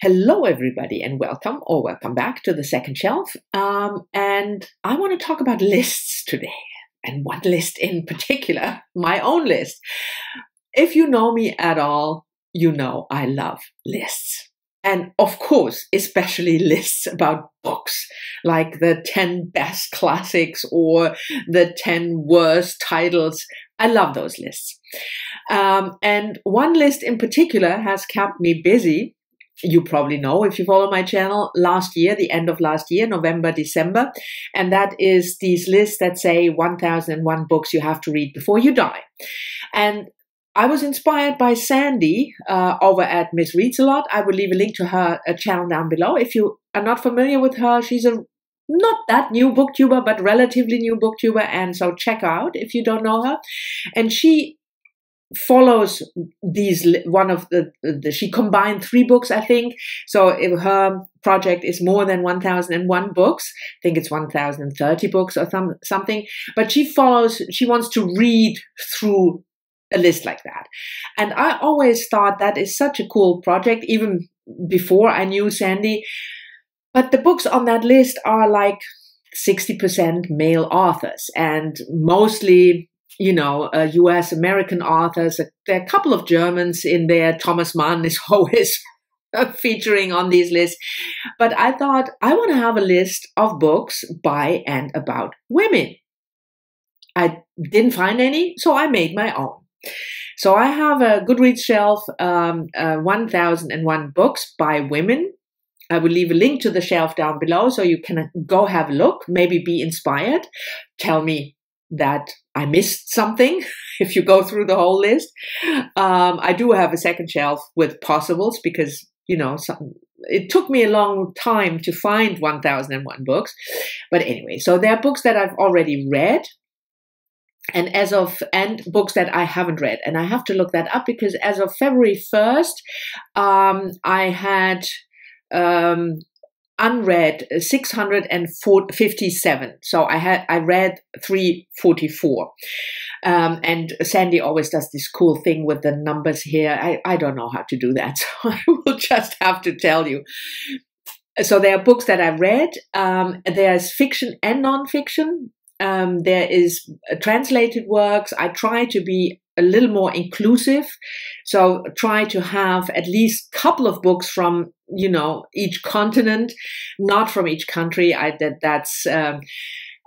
Hello, everybody, and welcome or welcome back to the second shelf. And I want to talk about lists today, and one list in particular, my own list. If you know me at all, you know I love lists. And of course, especially lists about books, like the 10 best classics or the 10 worst titles. I love those lists. And one list in particular has kept me busy. You probably know if you follow my channel last year, the end of last year, November, December. And that is these lists that say 1001 books you have to read before you die. And I was inspired by Sandy over at Miss Reads a Lot. I will leave a link to her channel down below. If you are not familiar with her, she's a not that new booktuber, but relatively new booktuber. And so check her out if you don't know her. And she follows these, she combined 3 books, I think. So her project is more than 1001 books. I think it's 1030 books or something. But she wants to read through a list like that. And I always thought that is such a cool project, even before I knew Sandy. But the books on that list are like 60% male authors, and mostly, you know, US American authors. There are a couple of Germans in there. Thomas Mann is always featuring on these lists. But I thought I want to have a list of books by and about women. I didn't find any, so I made my own. So I have a Goodreads shelf, 1001 books by women. I will leave a link to the shelf down below so you can go have a look, maybe be inspired. Tell me that I missed something if you go through the whole list. I do have a second shelf with possibles because, you know, it took me a long time to find 1001 books. But anyway, so there are books that I've already read and books that I haven't read. And I have to look that up because as of February 1st, I had unread 657. So I read 344. And Sandy always does this cool thing with the numbers here. I don't know how to do that, so I will just have to tell you. So there are books that I read. There's fiction and nonfiction. There is translated works. I try to be a little more inclusive. So try to have at least a couple of books from, you know, each continent, not from each country. And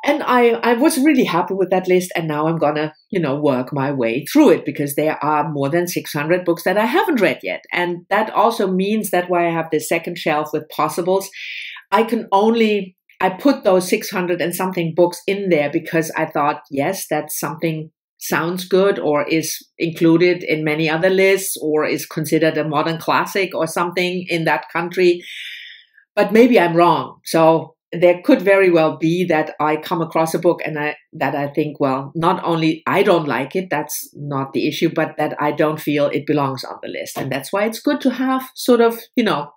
I was really happy with that list. And now I'm gonna, you know, work my way through it because there are more than 600 books that I haven't read yet. And that also means that why I have this second shelf with possibles, I put those 600 and something books in there because I thought, yes, that's something sounds good or is included in many other lists or is considered a modern classic or something in that country. But maybe I'm wrong. So there could very well be that I come across a book and I think, well, not only I don't like it, that's not the issue, but that I don't feel it belongs on the list. And that's why it's good to have sort of, you know,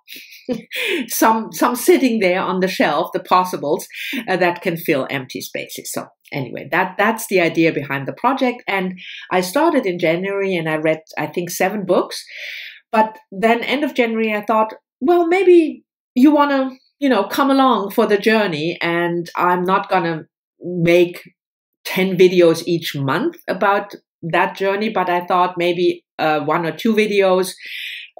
some sitting there on the shelf, the possibles that can fill empty spaces. So anyway, that's the idea behind the project. And I started in January and I read, I think, 7 books. But then end of January, I thought, well, maybe you want to, you know, come along for the journey. And I'm not going to make 10 videos each month about that journey. But I thought maybe 1 or 2 videos,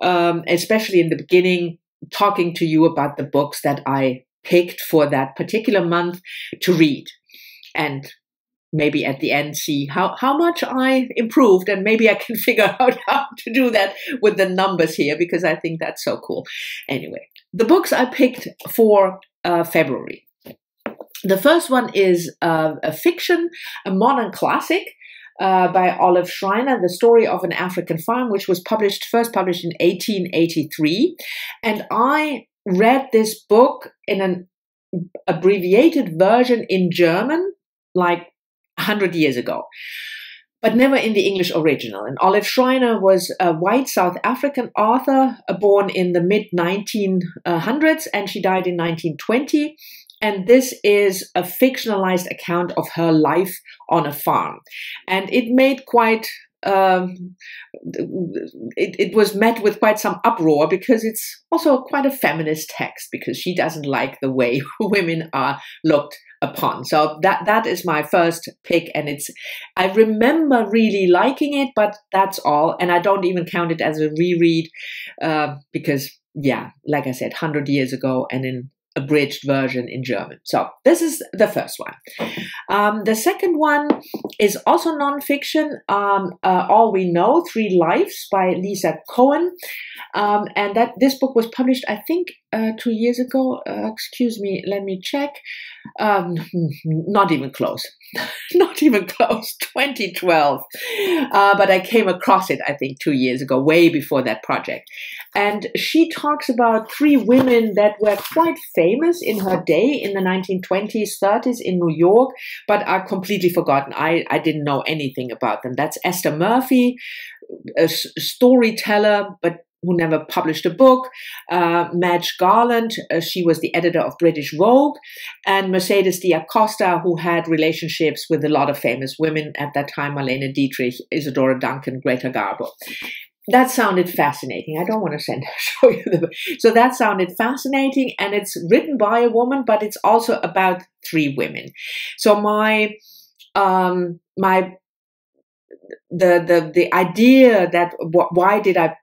especially in the beginning, talking to you about the books that I picked for that particular month to read. And maybe at the end see how much I improved, and maybe I can figure out how to do that with the numbers here because I think that's so cool. Anyway, the books I picked for February. The first one is a fiction, a modern classic by Olive Schreiner, The Story of an African Farm, which was first published in 1883. And I read this book in an abbreviated version in German, like 100 years ago, but never in the English original. And Olive Schreiner was a white South African author born in the mid-1900s, and she died in 1920. And this is a fictionalized account of her life on a farm. And it made quite it was met with quite some uproar because it's also quite a feminist text, because she doesn't like the way women are looked upon. So that is my first pick, and I remember really liking it, but that's all, and I don't even count it as a reread because, yeah, like I said, 100 years ago and in abridged version in German. So this is the first one. The second one is also nonfiction. All We Know, Three Lives by Lisa Cohen. And this book was published, I think, 2 years ago. Excuse me, let me check. Not even close. Not even close. 2012. But I came across it, I think, 2 years ago, way before that project. And she talks about three women that were quite famous in her day in the 1920s, 30s in New York, but are completely forgotten. I didn't know anything about them. That's Esther Murphy, a storyteller, but who never published a book. Madge Garland, she was the editor of British Vogue, and Mercedes de Acosta, who had relationships with a lot of famous women at that time, Marlene Dietrich, Isadora Duncan, Greta Garbo. That sounded fascinating. I don't want to show you the book. So that sounded fascinating, and it's written by a woman, but it's also about three women. So the idea that why did I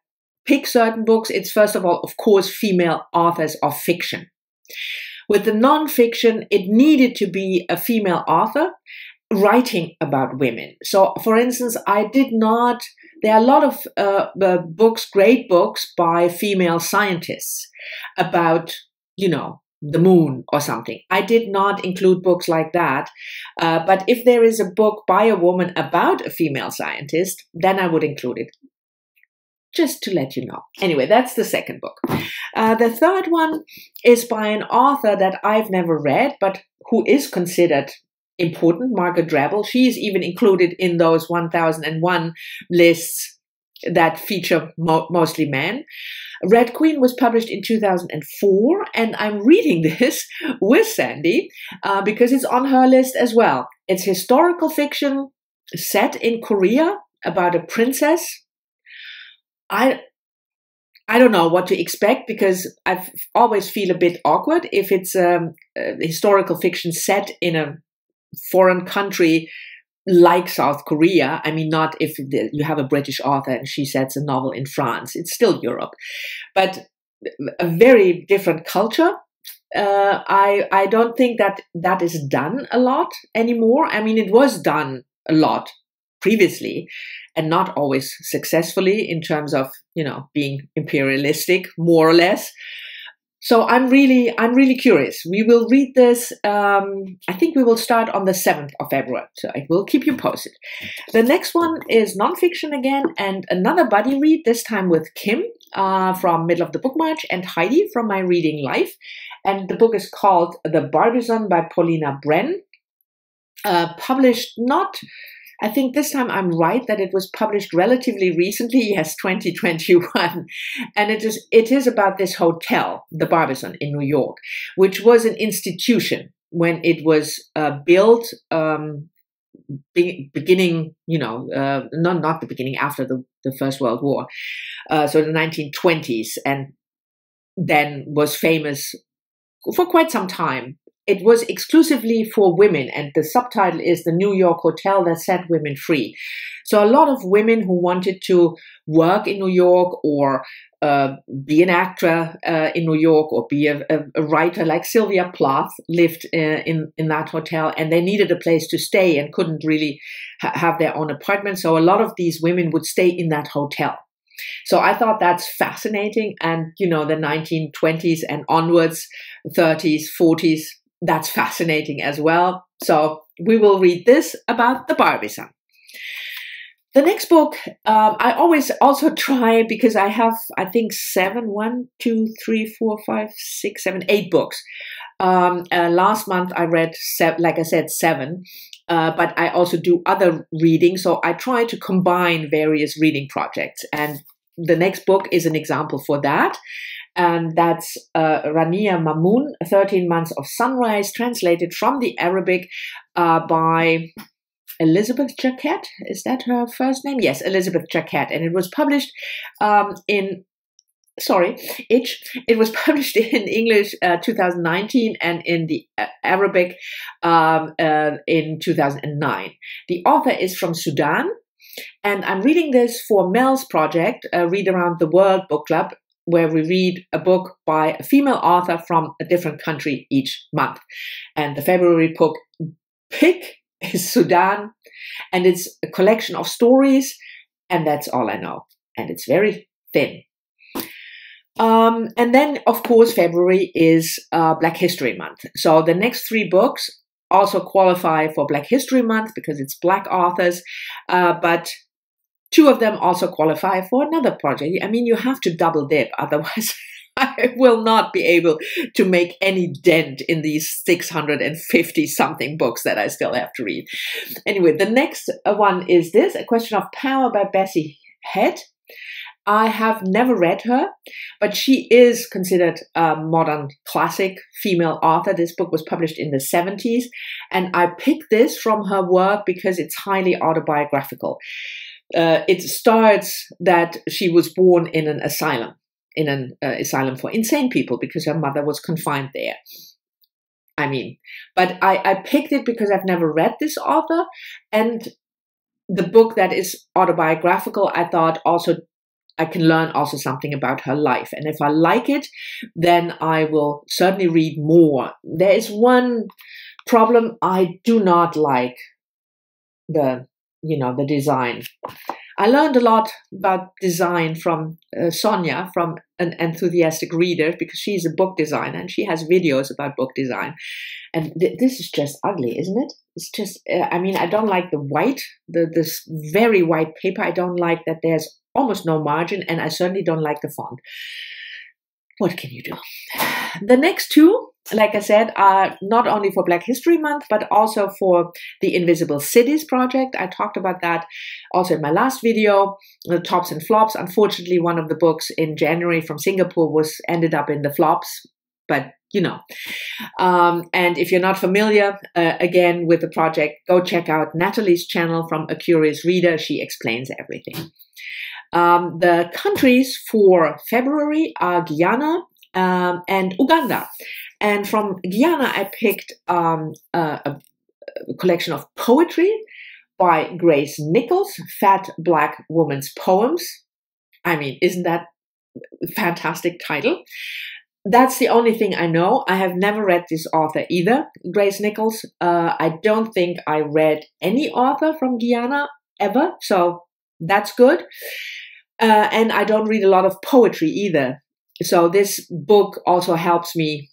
pick certain books? It's first of all, of course, female authors of fiction. With the nonfiction, it needed to be a female author writing about women. So, for instance, there are a lot of books, great books by female scientists about, the moon or something. I did not include books like that. But if there is a book by a woman about a female scientist, then I would include it. Just to let you know. Anyway, that's the second book. The third one is by an author that I've never read, but who is considered important, Margaret Drebel. She is even included in those 1001 lists that feature mostly men. Red Queen was published in 2004, and I'm reading this with Sandy because it's on her list as well. It's historical fiction set in Korea about a princess. I don't know what to expect, because I always feel a bit awkward if it's historical fiction set in a foreign country like South Korea. I mean, not if you have a British author and she sets a novel in France. It's still Europe, but a very different culture. I don't think that is done a lot anymore. I mean, it was done a lot previously, and not always successfully in terms of, being imperialistic, more or less. So I'm really curious. We will read this. I think we will start on the 7th of February. So I will keep you posted. The next one is nonfiction again, and another buddy read, this time with Kim from Middle of the Book March, and Heidi from My Reading Life. And the book is called The Barbizon by Paulina Bren. Published I think this time I'm right that it was published relatively recently, yes, 2021. And it is about this hotel, the Barbizon in New York, which was an institution when it was built, beginning, not the beginning, after the First World War. So the 1920s, and then was famous for quite some time. It was exclusively for women, and the subtitle is The New York Hotel That Set Women Free. So a lot of women who wanted to work in New York, or be an actor in New York, or be a writer like Sylvia Plath lived in that hotel, and they needed a place to stay and couldn't really have their own apartment. So a lot of these women would stay in that hotel. So I thought that's fascinating. And, the 1920s and onwards, 30s, 40s, that's fascinating as well. So we will read this about the Barbizon. The next book, I always also try, because I have, I think, 8 books. Last month I read, like I said, 7. But I also do other reading. So I try to combine various reading projects. And the next book is an example for that. And that's Rania Mamoon, 13 Months of Sunrise, translated from the Arabic by Elizabeth Jacquet. Is that her first name? Yes, Elizabeth Jacquet. And it was published it was published in English 2019 and in the Arabic in 2009. The author is from Sudan, and I'm reading this for Mel's project, Read Around the World book club, where we read a book by a female author from a different country each month. And the February book pick is Sudan, and it's a collection of stories, and that's all I know. And it's very thin. And then, of course, February is Black History Month. So the next 3 books also qualify for Black History Month because it's Black authors, but 2 of them also qualify for another project. I mean, you have to double dip, otherwise I will not be able to make any dent in these 650-something books that I still have to read. Anyway, the next one is this, A Question of Power by Bessie Head. I have never read her, but she is considered a modern classic female author. This book was published in the 70s, and I picked this from her work because it's highly autobiographical. It starts that she was born in an asylum for insane people because her mother was confined there. I mean, but I picked it because I've never read this author, and the book that is autobiographical, I thought also I can learn also something about her life. And if I like it, then I will certainly read more. There is one problem. I do not like the design. I learned a lot about design from Sonia, from an enthusiastic reader, because she's a book designer and she has videos about book design. And this is just ugly, isn't it? It's just, I mean, I don't like the white, this very white paper. I don't like that there's almost no margin, and I certainly don't like the font. What can you do? The next 2, like I said, are not only for Black History Month, but also for the Invisible Cities project. I talked about that also in my last video, the tops and flops. Unfortunately, one of the books in January from Singapore ended up in the flops, but you know. And if you're not familiar, again, with the project, go check out Natalie's channel from A Curious Reader. She explains everything. The countries for February are Guyana and Uganda. And from Guyana, I picked a collection of poetry by Grace Nichols, Fat Black Woman's Poems. I mean, isn't that a fantastic title? That's the only thing I know. I have never read this author either, Grace Nichols. I don't think I read any author from Guyana ever, so that's good. And I don't read a lot of poetry either. So this book also helps me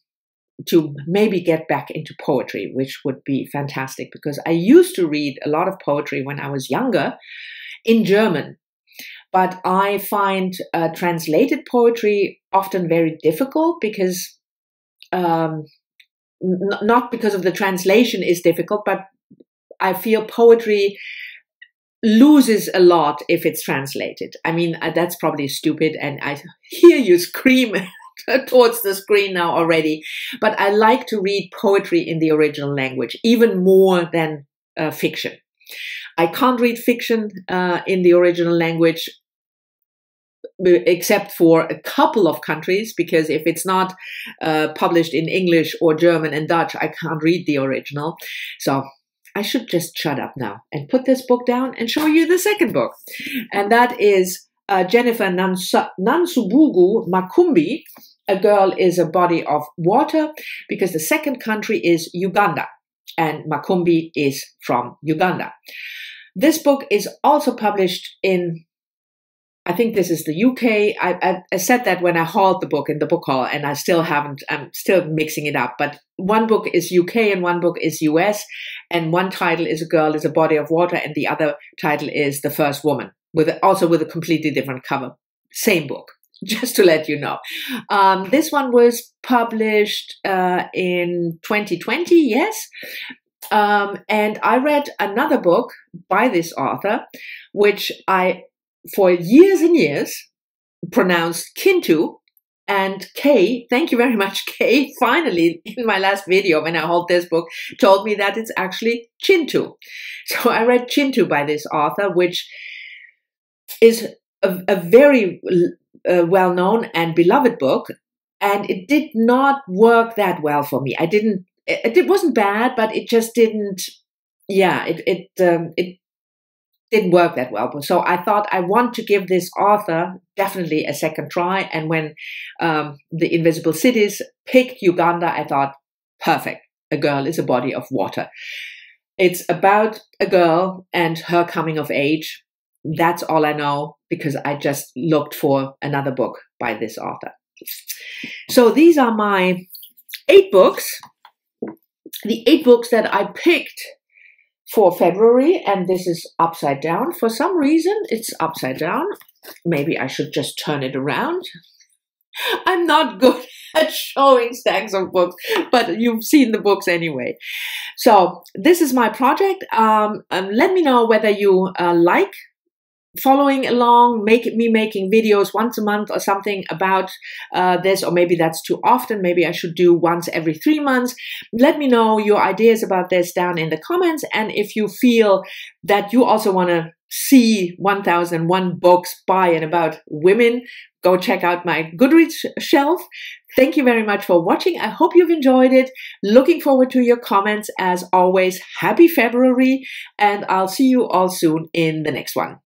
to maybe get back into poetry, which would be fantastic, because I used to read a lot of poetry when I was younger in German. But I find translated poetry often very difficult because, not because of the translation is difficult, but I feel poetry loses a lot if it's translated. I mean, that's probably stupid, and I hear you scream towards the screen now already, but I like to read poetry in the original language, even more than fiction. I can't read fiction in the original language, except for a couple of countries, because if it's not published in English or German and Dutch, I can't read the original. So I should just shut up now and put this book down and show you the second book. And that is Jennifer Nansubugu Makumbi, A Girl is a Body of Water, because the second country is Uganda, and Makumbi is from Uganda. This book is also published in, I think this is the UK. I said that when I hauled the book in the book haul, and I still haven't, I'm still mixing it up. But one book is UK and one book is US, and one title is A Girl is a Body of Water, and the other title is The First Woman, also with a completely different cover. Same book, just to let you know. This one was published in 2020, yes. And I read another book by this author, which I, for years and years, pronounced Kintu, And Kay, thank you very much, Kay, finally, in my last video when I hold this book, told me that it's actually Chintu. So I read Chintu by this author, which is a very well-known and beloved book. And it did not work that well for me. It wasn't bad, but it just didn't, it didn't work that well. So I thought I want to give this author definitely a second try. And when The Invisible Cities picked Uganda, I thought, perfect. A girl is a body of water. It's about a girl and her coming of age. That's all I know because I just looked for another book by this author. So these are my 8 books. The 8 books that I picked for February, and this is upside down. For some reason, it's upside down. Maybe I should just turn it around. I'm not good at showing stacks of books, but you've seen the books anyway. So this is my project. Let me know whether you like following along, me making videos once a month or something about this, or maybe that's too often. Maybe I should do once every 3 months. Let me know your ideas about this down in the comments. And if you feel that you also want to see 1001 books by and about women, go check out my Goodreads shelf. Thank you very much for watching. I hope you've enjoyed it. Looking forward to your comments. As always, happy February, and I'll see you all soon in the next one.